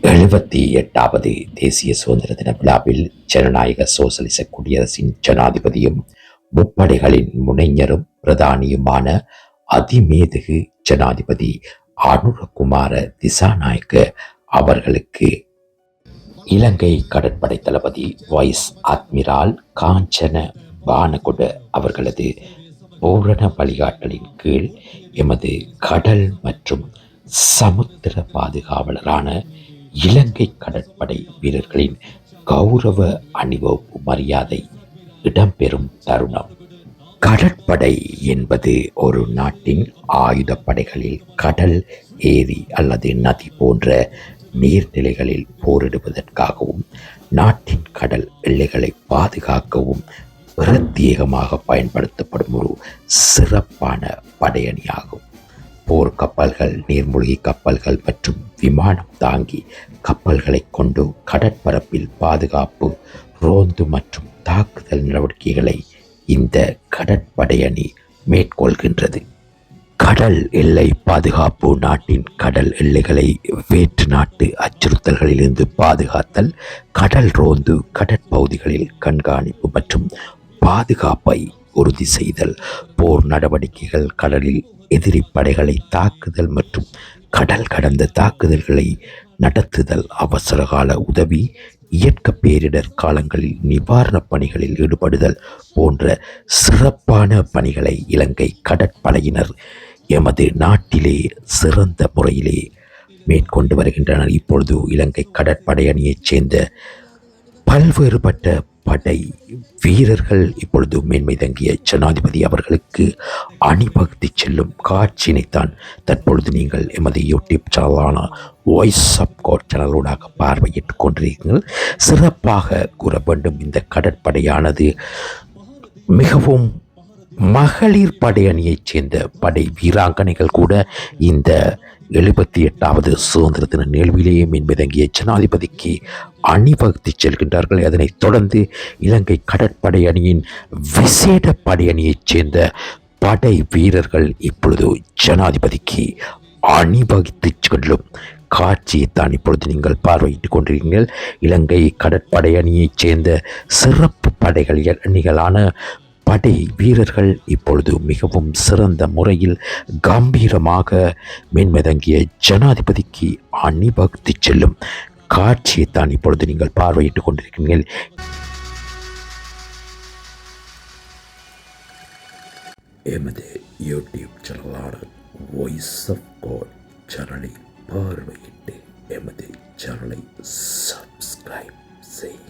78வது தேசிய சுதந்திர தின விழாவில் ஜனநாயக சோசலிச குடியரசின் ஜனாதிபதியும் முப்படைகளின் முனைஞரும் பிரதானியுமான அதிமேதகு ஜனாதிபதி அனுரகுமார திசாநாயக்க அவர்களுக்கு இலங்கை கடற்படை தளபதி வைஸ் அட்மிரால் காஞ்சன பானகுட அவர்களது பூரண வழிகாட்டலின் கீழ் எமது கடல் மற்றும் சமுத்திர பாதுகாவலரான இலங்கை கடற்படை வீரர்களின் கௌரவ அணிவகுப்பு மரியாதை இடம்பெறும் தருணம். கடற்படை என்பது ஒரு நாட்டின் ஆயுதப்படைகளில் கடல், ஏரி அல்லது நதி போன்ற நீர்நிலைகளில் போரிடுவதற்காகவும் நாட்டின் கடல் எல்லைகளை பாதுகாக்கவும் பிரத்யேகமாக பயன்படுத்தப்படும் ஒரு சிறப்பான படையணியாகும். போர் கப்பல்கள், நீர்மூழ்கி கப்பல்கள் மற்றும் விமானம் தாங்கி கப்பல்களை கொண்டு கடற்பரப்பில் பாதுகாப்பு, ரோந்து மற்றும் தாக்குதல் நடவடிக்கைகளை இந்த கடற்படையணி மேற்கொள்கின்றது. கடல் எல்லை பாதுகாப்பு நாட்டின் கடல் எல்லைகளை வேற்று நாட்டு அச்சுறுத்தல்களிலிருந்து பாதுகாத்தல், கடல் ரோந்து, கடற்பகுதிகளில் கண்காணிப்பு மற்றும் பாதுகாப்பை உறுதி செய்தல், போர் நடவடிக்கைகள், கடலில் எதிரி படைகளை தாக்குதல் மற்றும் கடல் கடந்த தாக்குதல்களை நடத்துதல், அவசரகால உதவி, இயற்கை பேரிடர் காலங்களில் நிவாரணப் பணிகளில் ஈடுபடுதல் போன்ற சிறப்பான பணிகளை இலங்கை கடற்படையினர் எமது நாட்டிலே சிறந்த முறையிலே மேற்கொண்டு வருகின்றனர். இப்பொழுது இலங்கை கடற்படை அணியைச் சேர்ந்த பல்வேறுபட்ட படை வீரர்கள் இப்பொழுது மேன்மை தங்கிய ஜனாதிபதி அவர்களுக்கு அணிவகுத்து செல்லும் காட்சியினைத்தான் தற்பொழுது நீங்கள் எமது யூடியூப் சேனலான வாய்ஸ் ஆஃப் காட் சேனலூடாக பார்வையிட்டுக் கொண்டிருக்கிறீர்கள். சிறப்பாக கூற வேண்டும், இந்த கடற்படையானது மிகவும் மகளிர் படை அணியைச் சேர்ந்த படை வீராங்கனைகள் கூட இந்த 78வது சுதந்திர தின நிகழ்விலேயே மேன்மைதங்கிய ஜனாதிபதிக்கு அணிவகுத்து செல்கின்றார்கள். அதனைத் தொடர்ந்து இலங்கை கடற்படை அணியின் விசேட படை அணியைச் சேர்ந்த படை வீரர்கள் இப்பொழுது ஜனாதிபதிக்கு அணிவகுத்து செல்லும் காட்சியைத்தான் இப்பொழுது நீங்கள் பார்வையிட்டுக் கொண்டிருக்கிறீர்கள். இலங்கை கடற்படை அணியைச் சேர்ந்த சிறப்பு படைகள் அணிகளான படை வீரர்கள் இப்பொழுது மிகவும் சிறந்த முறையில் கம்பீரமாக மேன்மைதங்கிய ஜனாதிபதிக்கு அணிவகுத்து செல்லும் காட்சியைத்தான் இப்பொழுது நீங்கள் பார்வையிட்டுக் கொண்டிருக்கிறீர்கள். எமது யூடியூப் சேனலான வாய்ஸ் ஆஃப் காட் சேனலை பார்வையிட்டு எமது சேனலை சப்ஸ்கிரைப் செய்ய